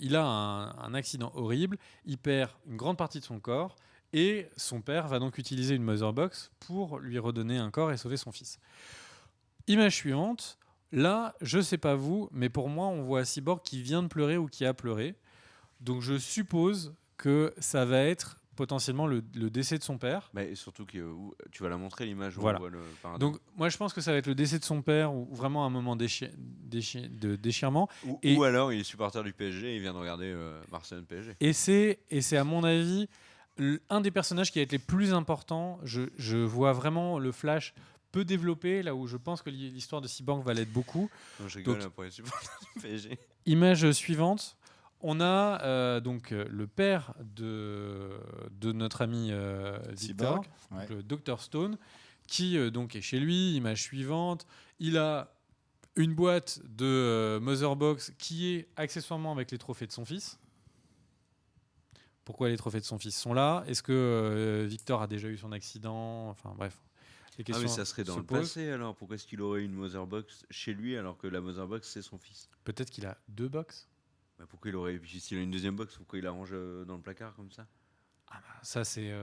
B: il a un accident horrible. Il perd une grande partie de son corps. Et son père va donc utiliser une Mother Box pour lui redonner un corps et sauver son fils. Image suivante. Là, je ne sais pas vous, mais pour moi, on voit Cyborg qui vient de pleurer ou qui a pleuré. Donc je suppose que ça va être potentiellement le décès de son père.
C: Et surtout que tu vas la montrer, l'image où
B: voilà.
C: on voit le paradis.
B: Donc moi, je pense que ça va être le décès de son père ou vraiment un moment de déchirement.
C: Ou alors, il est supporter du PSG et il vient de regarder Barcelone-PSG.
B: Et c'est à mon avis un des personnages qui va être les plus importants. Je vois vraiment le Flash peu développé, là où je pense que l'histoire de Cyborg va l'être beaucoup.
C: Non, je rigole pour les supporters du PSG.
B: Image suivante. On a donc le père de notre ami Victor, le Dr Stone, qui donc est chez lui. Image suivante. Il a une boîte de Mother Box qui est accessoirement avec les trophées de son fils. Pourquoi les trophées de son fils sont là? Est-ce que Victor a déjà eu son accident? Enfin bref, les questions.
C: Mais ça serait dans le passé alors. Pourquoi est-ce qu'il aurait une Mother Box chez lui alors que la Mother Box c'est son fils?
B: Peut-être qu'il a 2 box.
C: Pourquoi il aurait, s'il a une deuxième box, pourquoi il la range dans le placard comme ça?
B: Ça c'est.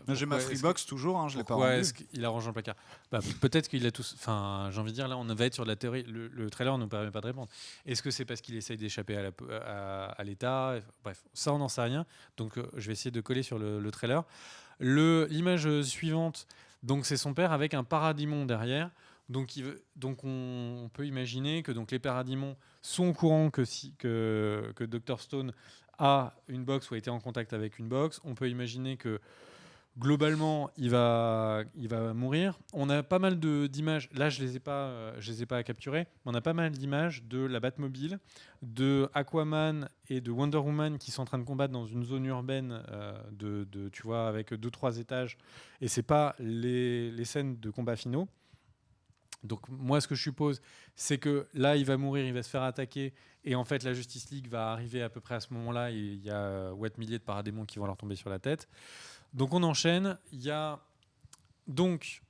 A: J'ai ma Freebox toujours, je l'ai pas
B: rendue.
A: rendue.
B: Est-ce qu'il la range dans le placard? Peut-être qu'il a tous. Enfin, j'ai envie de dire là, on va être sur la théorie. Le trailer ne nous permet pas de répondre. Est-ce que c'est parce qu'il essaye d'échapper à l'État? Bref, ça on n'en sait rien. Donc je vais essayer de coller sur le trailer. L'image suivante, donc c'est son père avec un paradémon derrière. Donc on peut imaginer que donc les paradémons sont au courant que Dr Stone a une box ou a été en contact avec une box. On peut imaginer que globalement il va mourir. On a pas mal d'images. Là je les ai pas à capturer. Mais on a pas mal d'images de la Batmobile, de Aquaman et de Wonder Woman qui sont en train de combattre dans une zone urbaine tu vois, avec 2-3 étages. Et c'est pas les scènes de combat finaux. Donc moi, ce que je suppose, c'est que là, il va mourir, il va se faire attaquer, et en fait, la Justice League va arriver à peu près à ce moment-là, et il y a milliers de paradémons qui vont leur tomber sur la tête. Donc on enchaîne. Il y a donc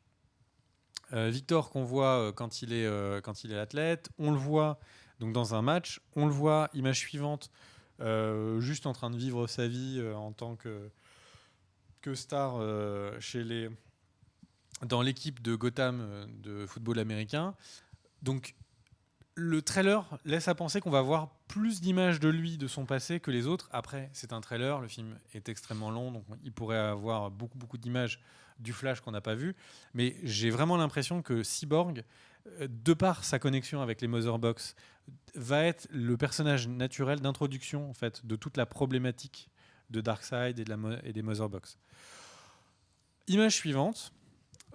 B: Victor qu'on voit quand il est athlète, on le voit donc dans un match, on le voit, image suivante, juste en train de vivre sa vie en tant que star dans l'équipe de Gotham de football américain. Donc le trailer laisse à penser qu'on va voir plus d'images de lui, de son passé, que les autres. Après, c'est un trailer, le film est extrêmement long, donc il pourrait avoir beaucoup d'images du Flash qu'on n'a pas vu. Mais j'ai vraiment l'impression que Cyborg, de par sa connexion avec les Mother Box, va être le personnage naturel d'introduction en fait, de toute la problématique de Darkseid et des Mother Box. Image suivante.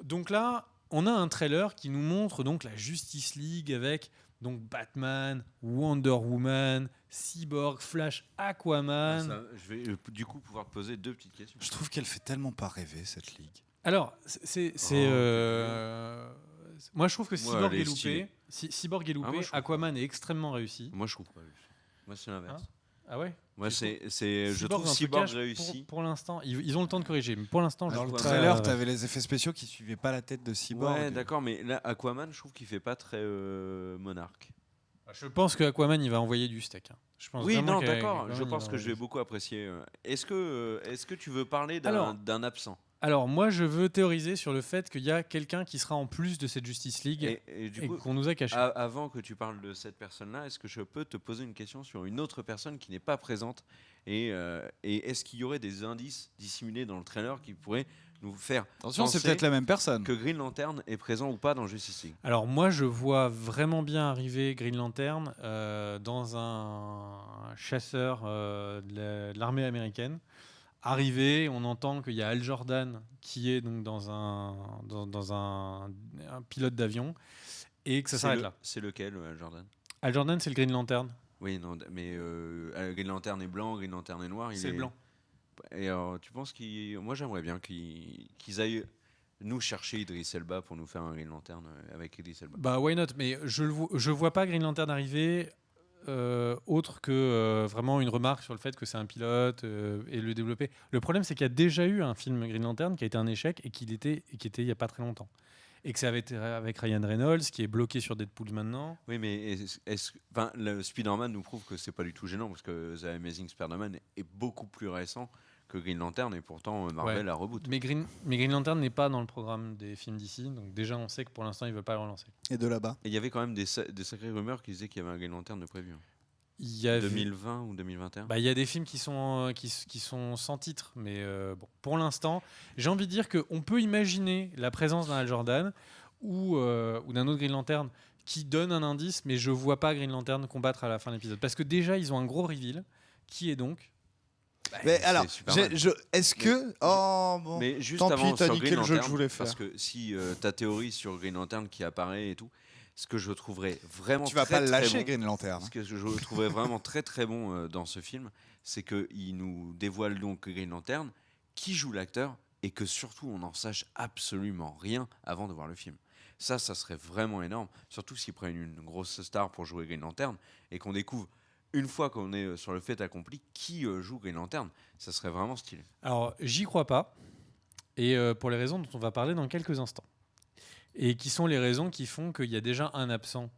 B: Donc là, on a un trailer qui nous montre donc la Justice League avec donc Batman, Wonder Woman, Cyborg, Flash, Aquaman.
C: Je vais du coup pouvoir te poser 2 petites questions.
A: Je trouve qu'elle fait tellement pas rêver cette ligue.
B: Alors, moi je trouve que Cyborg est loupé. Cyborg est loupé. Aquaman est extrêmement réussi.
C: Moi je trouve pas réussi. Moi c'est l'inverse.
B: Ah ouais.
C: Moi je trouve Cyborg réussi.
B: Pour l'instant, ils ont le temps de corriger, mais pour l'instant,
A: dans le trailer, tu avais les effets spéciaux qui suivaient pas la tête de Cyborg.
C: Ouais, d'accord, mais là Aquaman, je trouve qu'il fait pas très monarque.
B: Je pense que Aquaman il va envoyer du steak. Je pense
C: d'accord. Je pense que je vais beaucoup apprécier. Est-ce que tu veux parler d'un absent?
B: Alors moi je veux théoriser sur le fait qu'il y a quelqu'un qui sera en plus de cette Justice League et qu'on nous a caché.
C: Avant que tu parles de cette personne-là, est-ce que je peux te poser une question sur une autre personne qui n'est pas présente et est-ce qu'il y aurait des indices dissimulés dans le trailer qui pourraient nous faire
A: attention, c'est peut-être la même personne,
C: que Green Lantern est présent ou pas dans Justice League?
B: Alors moi je vois vraiment bien arriver Green Lantern dans un chasseur de l'armée américaine. Arrivé, on entend qu'il y a Hal Jordan qui est donc dans un pilote d'avion et que ça s'arrête là.
C: C'est lequel, Hal Jordan?
B: Hal Jordan, c'est le Green Lantern.
C: Oui, non, mais Green Lantern est blanc, Green Lantern est noir.
B: C'est blanc.
C: Et tu penses moi j'aimerais bien qu'ils aillent nous chercher Idris Elba pour nous faire un Green Lantern avec Idris Elba.
B: Bah why not? Mais je vois pas Green Lantern arriver. Autre que vraiment une remarque sur le fait que c'est un pilote et le développer. Le problème, c'est qu'il y a déjà eu un film Green Lantern qui a été un échec et qui était il n'y a pas très longtemps. Et que ça avait été avec Ryan Reynolds, qui est bloqué sur Deadpool maintenant.
C: Oui, mais le Spider-Man nous prouve que c'est pas du tout gênant, parce que The Amazing Spider-Man est beaucoup plus récent que Green Lantern, et pourtant Marvel a reboot.
B: Mais Green Lantern n'est pas dans le programme des films d'ici, donc déjà on sait que pour l'instant ils ne veulent pas le relancer.
A: Et de là-bas.
C: Et il y avait quand même des sacrées rumeurs qui disaient qu'il y avait un Green Lantern de prévu.
B: 2020
C: ou 2021.
B: Il y a des films qui sont sans titre, mais pour l'instant, j'ai envie de dire qu'on peut imaginer la présence d'un Hal Jordan ou d'un autre Green Lantern qui donne un indice, mais je ne vois pas Green Lantern combattre à la fin de l'épisode. Parce que déjà, ils ont un gros reveal, qui est donc...
A: Mais alors, est-ce que... Oh bon,
C: mais juste
A: tant
C: avant,
A: pis, t'as niqué le jeu que je voulais faire.
C: Parce que si ta théorie sur Green Lantern qui apparaît et tout, ce que je trouverais vraiment
A: tu vas
C: très,
A: pas le lâcher,
C: bon,
A: Green Lantern.
C: Ce que je trouverais vraiment très très bon dans ce film, c'est qu'il nous dévoile donc Green Lantern, qui joue l'acteur, et que surtout on n'en sache absolument rien avant de voir le film. Ça serait vraiment énorme, surtout s'ils prennent une grosse star pour jouer Green Lantern et qu'on découvre une fois qu'on est sur le fait accompli qui joue Green Lantern. Ça serait vraiment stylé.
B: Alors j'y crois pas, et pour les raisons dont on va parler dans quelques instants. Et qui sont les raisons qui font qu'il y a déjà un absent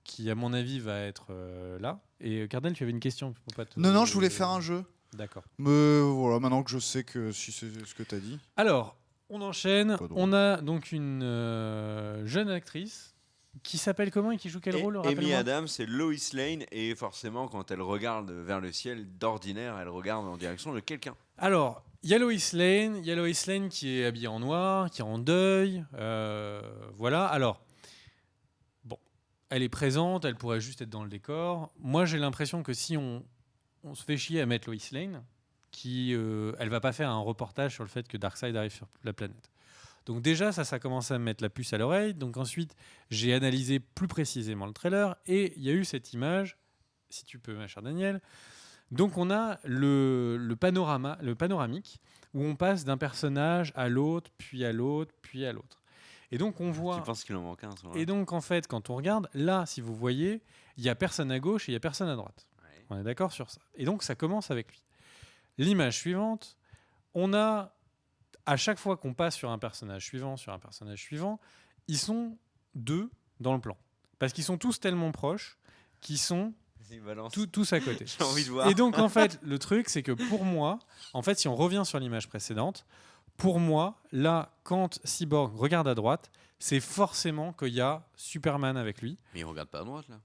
B: qui, à mon avis, va être là. Et Cardel, tu avais une question pour pas te...
A: Non, je voulais faire un jeu.
B: D'accord.
A: Mais voilà, maintenant que je sais que si c'est ce que tu as dit.
B: Alors, on enchaîne. On a donc une jeune actrice qui s'appelle comment et qui joue quel rôle?
C: Amy Adams, c'est Lois Lane. Et forcément, quand elle regarde vers le ciel, d'ordinaire, elle regarde en direction de quelqu'un.
B: Alors... Il y a Lois Lane qui est habillée en noir, qui est en deuil. Voilà. Alors, bon, elle est présente, elle pourrait juste être dans le décor. Moi, j'ai l'impression que si on se fait chier à mettre Lois Lane, elle va pas faire un reportage sur le fait que Darkseid arrive sur la planète. Donc déjà, ça commence à me mettre la puce à l'oreille. Donc ensuite, j'ai analysé plus précisément le trailer et il y a eu cette image, si tu peux, ma chère Daniel. Donc on a le panoramique où on passe d'un personnage à l'autre, puis à l'autre, puis à l'autre. Et donc on voit...
C: Tu penses qu'il en manque un?
B: Et donc en fait, quand on regarde, là, si vous voyez, il y a personne à gauche et il y a personne à droite. Ouais. On est d'accord sur ça. Et donc ça commence avec lui. L'image suivante, on a, à chaque fois qu'on passe sur un personnage suivant, ils sont 2 dans le plan. Parce qu'ils sont tous tellement proches qu'ils sont tous à côté.
C: J'ai envie de voir.
B: Et donc, en fait, le truc, c'est que pour moi, en fait, si on revient sur l'image précédente, pour moi, là, quand Cyborg regarde à droite, c'est forcément qu'il y a Superman avec lui.
C: Mais il regarde pas à droite, là.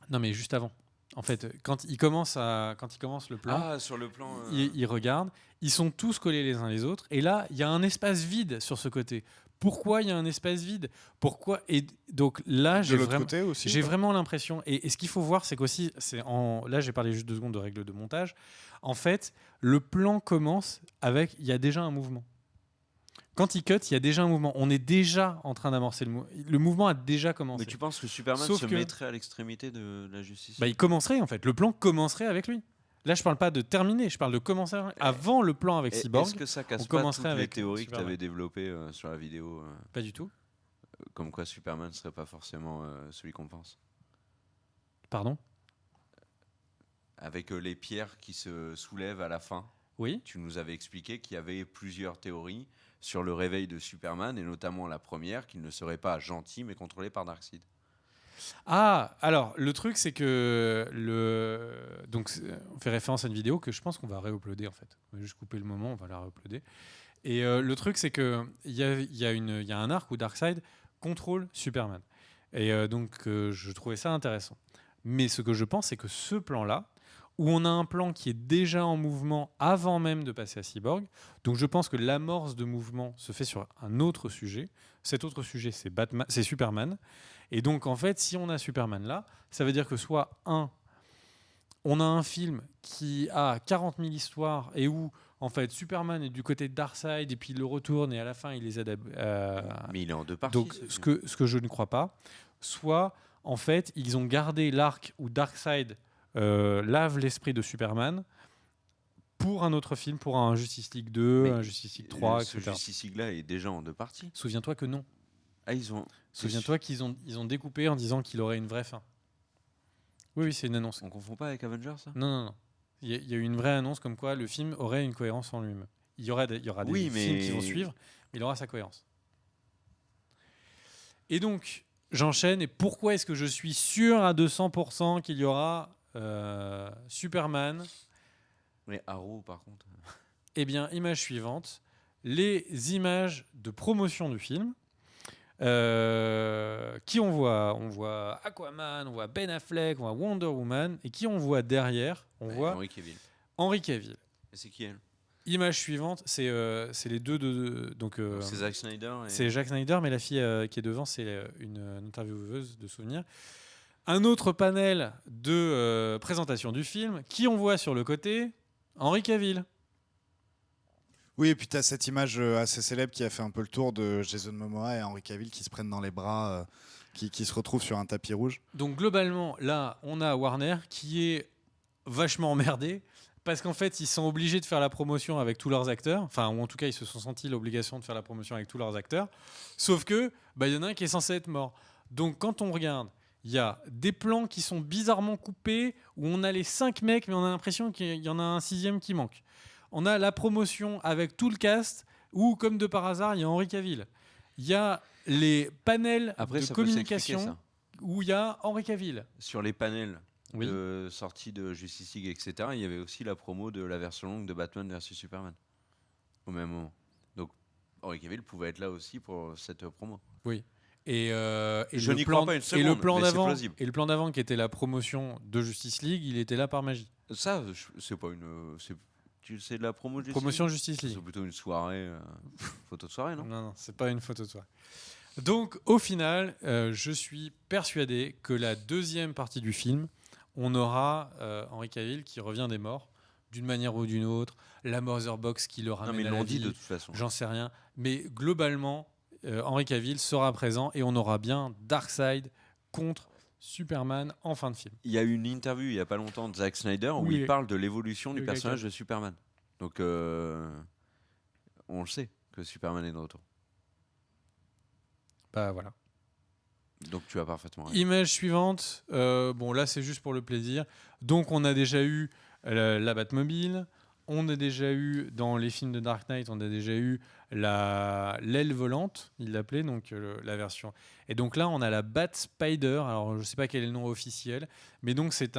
B: Non, mais juste avant. En fait, quand il commence le plan,
C: sur le plan,
B: il regarde. Ils sont tous collés les uns les autres. Et là, il y a un espace vide sur ce côté. Pourquoi il y a un espace vide ? Pourquoi ? Et donc là, j'ai vraiment l'impression. Et ce qu'il faut voir, c'est qu'aussi, là, j'ai parlé juste 2 secondes de règles de montage. En fait, le plan commence avec, il y a déjà un mouvement. Quand il cut, il y a déjà un mouvement. On est déjà en train d'amorcer le mouvement. Le mouvement a déjà commencé.
C: Mais tu penses que Superman mettrait à l'extrémité de la justice ?
B: Il commencerait, en fait. Le plan commencerait avec lui. Là, je parle pas de terminer, je parle de commencer avant le plan avec Cyborg.
C: Est-ce que ça casse pas toutes les théories que tu avais développées sur la vidéo
B: Pas du tout.
C: Comme quoi Superman ne serait pas forcément celui qu'on pense.
B: Pardon ?
C: Avec les pierres qui se soulèvent à la fin.
B: Oui.
C: Tu nous avais expliqué qu'il y avait plusieurs théories sur le réveil de Superman, et notamment la première, qu'il ne serait pas gentil mais contrôlé par Darkseid.
B: Ah, alors le truc c'est que donc on fait référence à une vidéo que je pense qu'on va réuploader en fait. On va juste couper le moment, on va la réuploader. Et le truc c'est que il y a un arc où Darkseid contrôle Superman. Et donc je trouvais ça intéressant. Mais ce que je pense c'est que ce plan-là, où on a un plan qui est déjà en mouvement avant même de passer à Cyborg, donc je pense que l'amorce de mouvement se fait sur un autre sujet. Cet autre sujet c'est Superman. Et donc, en fait, si on a Superman là, ça veut dire que soit, on a un film qui a 40 000 histoires et où, en fait, Superman est du côté de Darkseid et puis il le retourne et à la fin, il les aide
C: Mais il est en 2 parties.
B: Donc, ce que je ne crois pas. Soit, en fait, ils ont gardé l'arc où Darkseid lave l'esprit de Superman pour un autre film, pour un Justice League 2, un Justice League 3, etc.
C: Ce Justice League là est déjà en 2 parties.
B: Souviens-toi que non.
C: Ah, ils ont...
B: Souviens-toi qu'ils ont découpé en disant qu'il aurait une vraie fin. Oui, c'est une annonce.
C: On confond pas avec Avengers, ça ?
B: Non. Il y a eu une vraie annonce comme quoi le film aurait une cohérence en lui-même. Il y aura des films qui vont suivre, mais il aura sa cohérence. Et donc, j'enchaîne. Et pourquoi est-ce que je suis sûr à 200% qu'il y aura Superman ?
C: Mais Arrow, par contre...
B: Eh bien, image suivante. Les images de promotion du film. Qui on voit Aquaman, on voit Ben Affleck, on voit Wonder Woman, et qui on voit derrière, on voit Henry Cavill.
C: Et c'est qui elle ?
B: Image suivante, c'est les deux donc
C: c'est Zack Snyder.
B: C'est Zack Snyder, mais la fille qui est devant, c'est une intervieweuse de souvenirs. Un autre panel de présentation du film. Qui on voit sur le côté ? Henry Cavill.
A: Oui, et puis tu as cette image assez célèbre qui a fait un peu le tour de Jason Momoa et Henry Cavill qui se prennent dans les bras, qui se retrouvent sur un tapis rouge.
B: Donc globalement, là, on a Warner qui est vachement emmerdé parce qu'en fait, ils sont obligés de faire la promotion avec tous leurs acteurs. Enfin, ou en tout cas, ils se sont sentis l'obligation de faire la promotion avec tous leurs acteurs. Sauf que, y en a un qui est censé être mort. Donc quand on regarde, il y a des plans qui sont bizarrement coupés où on a les 5 mecs, mais on a l'impression qu'il y en a un 6e qui manque. On a la promotion avec tout le cast où, comme de par hasard, il y a Henry Cavill. Il y a les panels de communication où il y a Henry Cavill.
C: Sur les panels de sortie de Justice League, etc., il y avait aussi la promo de la version longue de Batman vs Superman au même moment. Donc Henry Cavill pouvait être là aussi pour cette promo.
B: Oui. Et
C: je n'y crois pas une seconde,
B: et le plan d'avant qui était la promotion de Justice League, il était là par magie.
C: Ça, c'est pas une... C'est de la
B: promotion Justice League.
C: C'est plutôt une soirée, photo de soirée, non ?
B: Non, c'est pas une photo de soirée. Donc, au final, je suis persuadé que la deuxième partie du film, on aura Henry Cavill qui revient des morts, d'une manière ou d'une autre, la Mother Box qui le ramène à la vie.
C: Dit de toute façon.
B: J'en sais rien. Mais globalement, Henry Cavill sera présent et on aura bien Darkseid contre Superman en fin de film.
C: Il y a eu une interview il n'y a pas longtemps de Zack Snyder où il parle de l'évolution du personnage de Superman. Donc, on le sait que Superman est de retour.
B: Bah voilà.
C: Donc tu as parfaitement raison.
B: Image suivante. Bon, là, c'est juste pour le plaisir. Donc, on a déjà eu la Batmobile. on a déjà eu, dans les films de Dark Knight, on a déjà eu l'aile volante, il l'appelait, donc la version. Et donc là, on a la Bat Spider. Alors, je ne sais pas quel est le nom officiel, mais donc c'est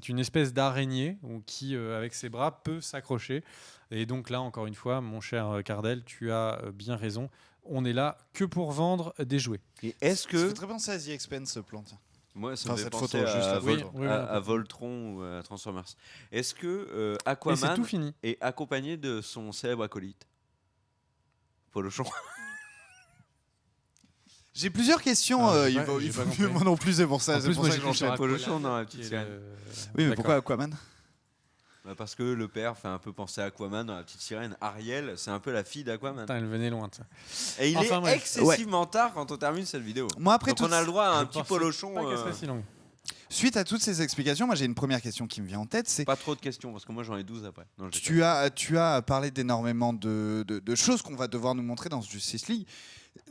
B: une espèce d'araignée qui, avec ses bras, peut s'accrocher. Et donc là, encore une fois, mon cher Cardel, tu as bien raison. On est là que pour vendre des jouets.
A: Et est-ce que... Ça fait très penser à The Expanse, ce plan.
C: Moi, ça me fait
A: cette
C: penser
A: photo, juste
C: à Voltron ou à Transformers. Est-ce que Aquaman est accompagné de son célèbre acolyte Polochon?
A: J'ai plusieurs questions, moi non plus, c'est pour ça, que j'enchaîne.
C: Polochon dans la petite sirène.
A: Oui, mais pourquoi Aquaman?
C: Parce que le père fait un peu penser à Aquaman dans la petite sirène. Ariel, c'est un peu la fille d'Aquaman.
B: Elle venait loin de ça.
C: Et il est excessivement tard quand on termine cette vidéo.
A: Moi, après,
C: donc on a le droit à un petit Polochon.
A: Suite à toutes ces explications, moi j'ai une première question qui me vient en tête. C'est
C: pas trop de questions parce que moi j'en ai 12 après. Non,
A: tu as parlé d'énormément de choses qu'on va devoir nous montrer dans Justice League.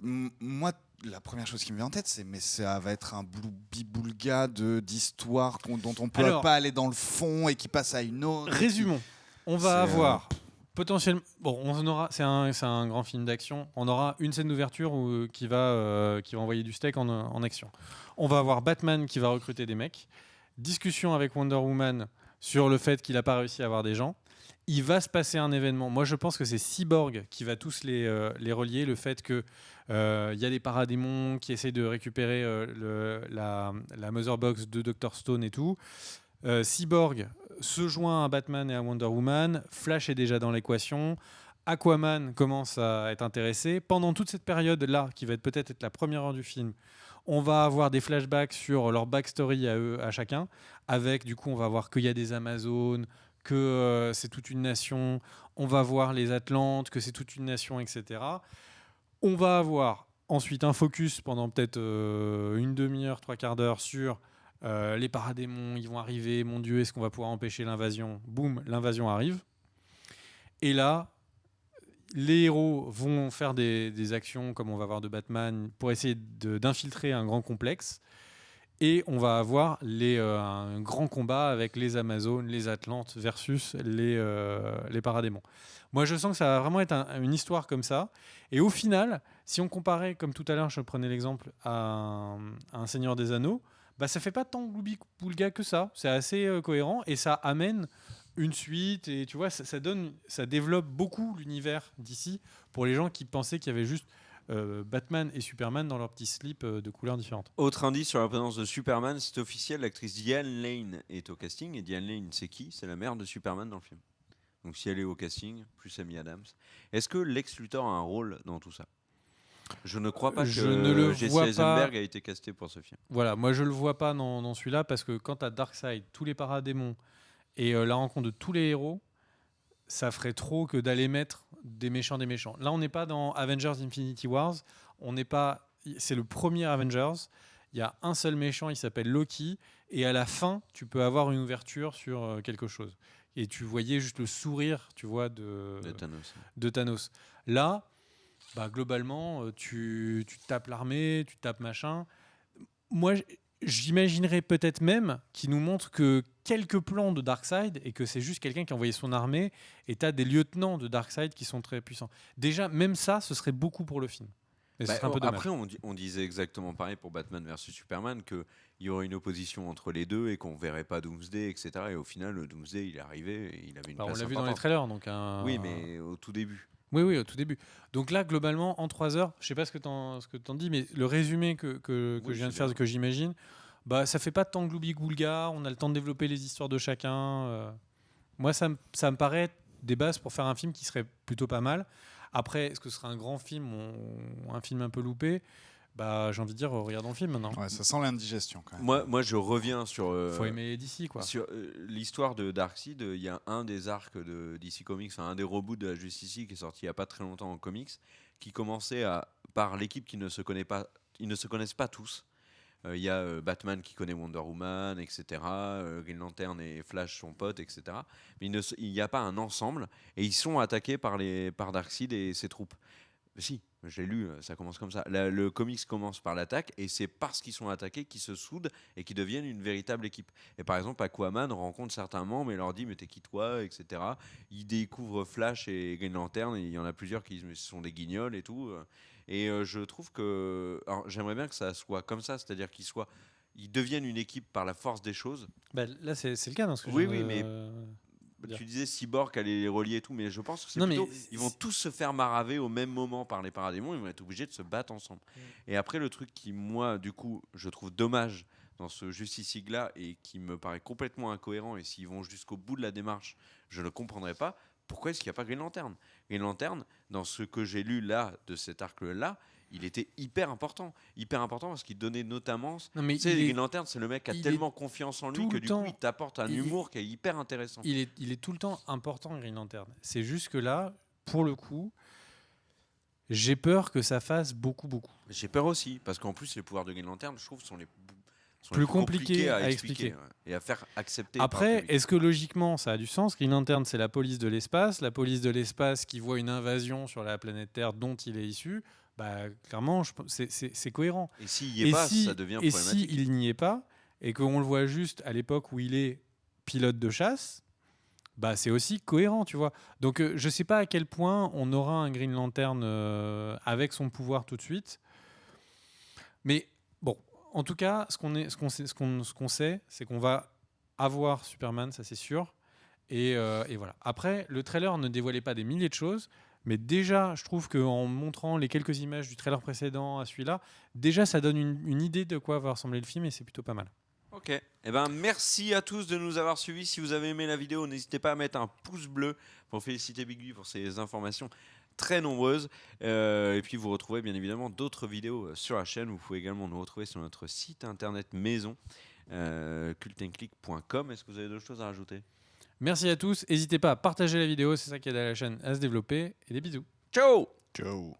A: Moi, la première chose qui me vient en tête, c'est mais ça va être un biboulga d'histoire dont on peut pas aller dans le fond et qui passe à une autre.
B: Résumons. On va avoir potentiellement. Bon, c'est un grand film d'action. On aura une scène d'ouverture qui va envoyer du steak en action. On va avoir Batman qui va recruter des mecs. Discussion avec Wonder Woman sur le fait qu'il n'a pas réussi à avoir des gens. Il va se passer un événement. Moi, je pense que c'est Cyborg qui va tous les relier. Le fait qu'il y a des paradémons qui essayent de récupérer la Mother Box de Dr. Stone et tout. Cyborg se joint à Batman et à Wonder Woman. Flash est déjà dans l'équation. Aquaman commence à être intéressé. Pendant toute cette période-là, qui va peut-être être la première heure du film, on va avoir des flashbacks sur leur backstory à eux, à chacun. Avec, du coup, on va voir qu'il y a des Amazones, que c'est toute une nation. On va voir les Atlantes, que c'est toute une nation, etc. On va avoir ensuite un focus pendant peut-être une demi-heure, 3/4 d'heure sur les paradémons, ils vont arriver, mon Dieu, est-ce qu'on va pouvoir empêcher l'invasion? Boum, l'invasion arrive. Et là, les héros vont faire des actions, comme on va voir de Batman, pour essayer d'infiltrer un grand complexe. Et on va avoir un grand combat avec les Amazones, les Atlantes versus les paradémons. Moi, je sens que ça va vraiment être une histoire comme ça. Et au final, si on comparait, comme tout à l'heure, je prenais l'exemple à un Seigneur des Anneaux, bah, ça fait pas tant gloubi-boulga que ça. C'est assez cohérent et ça amène une suite. Et tu vois, ça développe beaucoup l'univers d'ici pour les gens qui pensaient qu'il y avait juste Batman et Superman dans leur petit slip de couleurs différentes.
C: Autre indice sur la présence de Superman, c'est officiel, l'actrice Diane Lane est au casting. Et Diane Lane, c'est qui? C'est la mère de Superman dans le film. Donc si elle est au casting, plus Amy Adams. Est-ce que Lex Luthor a un rôle dans tout ça? Je ne crois pas que Jesse Eisenberg a été casté pour ce film.
B: Voilà, moi je le vois pas dans celui-là parce que quand tu as Darkseid, tous les paradémons et la rencontre de tous les héros, ça ferait trop que d'aller mettre des méchants. Là, on n'est pas dans Avengers Infinity Wars. C'est le premier Avengers. Il y a un seul méchant, il s'appelle Loki. Et à la fin, tu peux avoir une ouverture sur quelque chose. Et tu voyais juste le sourire, tu vois, de Thanos. Là, bah, globalement, tu tapes l'armée, tu tapes machin. Moi, j'imaginerais peut-être même qu'il nous montre que quelques plans de Darkseid et que c'est juste quelqu'un qui a envoyé son armée et tu as des lieutenants de Darkseid qui sont très puissants. Déjà, même ça, ce serait beaucoup pour le film. Et ce serait un peu dommage.
C: Après, on disait exactement pareil pour Batman versus Superman, qu'il y aurait une opposition entre les deux et qu'on ne verrait pas Doomsday, etc. Et au final, Doomsday, il est arrivé et il avait une place
B: on l'a
C: importante.
B: vu dans les trailers. Donc
C: Oui, mais au tout début.
B: Oui, au tout début. Donc là, globalement, en 3 heures, je ne sais pas ce que tu en dis, mais le résumé que je viens de faire, que j'imagine, bah, ça ne fait pas tant de gloubi-goulga, on a le temps de développer les histoires de chacun. Moi, ça me paraît des bases pour faire un film qui serait plutôt pas mal. Après, est-ce que ce sera un grand film ou un film un peu loupé? Bah, j'ai envie de dire, regardons le film maintenant.
A: Ouais, ça sent l'indigestion quand même.
C: Moi, je reviens sur.
B: Faut aimer DC, quoi.
C: Sur l'histoire de Darkseid, il y a un des arcs de DC Comics, un des reboots de la Justice League qui est sorti il n'y a pas très longtemps en comics, qui commençait par l'équipe qui ne se connaît pas, ils ne se connaissent pas tous. Il y a Batman qui connaît Wonder Woman, etc. Green Lantern et Flash sont potes, etc. Mais il n'y a pas un ensemble et ils sont attaqués par Darkseid et ses troupes. Si, j'ai lu, ça commence comme ça. Le comics commence par l'attaque, et c'est parce qu'ils sont attaqués qu'ils se soudent et qu'ils deviennent une véritable équipe. Et par exemple, Aquaman rencontre certains membres et leur dit mais t'es qui toi, etc. Il découvre Flash et Green Lantern, et il y en a plusieurs qui disent mais ce sont des guignols et tout. Et je trouve que... Alors, j'aimerais bien que ça soit comme ça, c'est-à-dire ils deviennent une équipe par la force des choses.
B: Bah, là, c'est le cas dans ce que
C: Oui,
B: je
C: oui, mais tu disais Cyborg allait les relier et tout, mais je pense que c'est plutôt... Ils vont tous se faire maraver au même moment par les paradémons, ils vont être obligés de se battre ensemble. Et après, le truc qui, moi, du coup, je trouve dommage dans ce Justice League-là, et qui me paraît complètement incohérent, et s'ils vont jusqu'au bout de la démarche, je ne comprendrai pas, pourquoi est-ce qu'il n'y a pas Green Lantern ? Green Lantern, dans ce que j'ai lu là, de cet arc-là, il était hyper important parce qu'il donnait notamment... Tu sais, Green Lantern, c'est le mec qui a tellement confiance en lui que du coup, il t'apporte un humour qui est hyper intéressant.
B: Il est tout le temps important, Green Lantern. C'est juste que là, pour le coup, j'ai peur que ça fasse beaucoup.
C: J'ai peur aussi, parce qu'en plus, les pouvoirs de Green Lantern, je trouve, sont les
B: plus compliqués à expliquer.
C: Et à faire accepter.
B: Après, est-ce que logiquement ça a du sens ? Green Lantern, c'est la police de l'espace. La police de l'espace qui voit une invasion sur la planète Terre dont il est issu, bah, clairement, c'est cohérent.
C: Et s'il n'y est pas, ça devient problématique.
B: Et s'il n'y est pas, et qu'on le voit juste à l'époque où il est pilote de chasse, bah, c'est aussi cohérent, tu vois. Donc, je ne sais pas à quel point on aura un Green Lantern avec son pouvoir tout de suite. Mais bon, en tout cas, ce qu'on sait, c'est qu'on va avoir Superman, ça c'est sûr. Et voilà. Après, le trailer ne dévoilait pas des milliers de choses, mais déjà, je trouve qu'en montrant les quelques images du trailer précédent à celui-là, déjà, ça donne une idée de quoi va ressembler le film, et c'est plutôt pas mal.
C: Ok. Eh ben, merci à tous de nous avoir suivis. Si vous avez aimé la vidéo, n'hésitez pas à mettre un pouce bleu pour féliciter Big B pour ses informations très nombreuses. Et puis, vous retrouvez bien évidemment d'autres vidéos sur la chaîne. Vous pouvez également nous retrouver sur notre site internet maison, cultandclick.com. Est-ce que vous avez d'autres choses à rajouter ?
B: Merci à tous. N'hésitez pas à partager la vidéo, c'est ça qui aide à la chaîne à se développer. Et des bisous.
C: Ciao !
A: Ciao.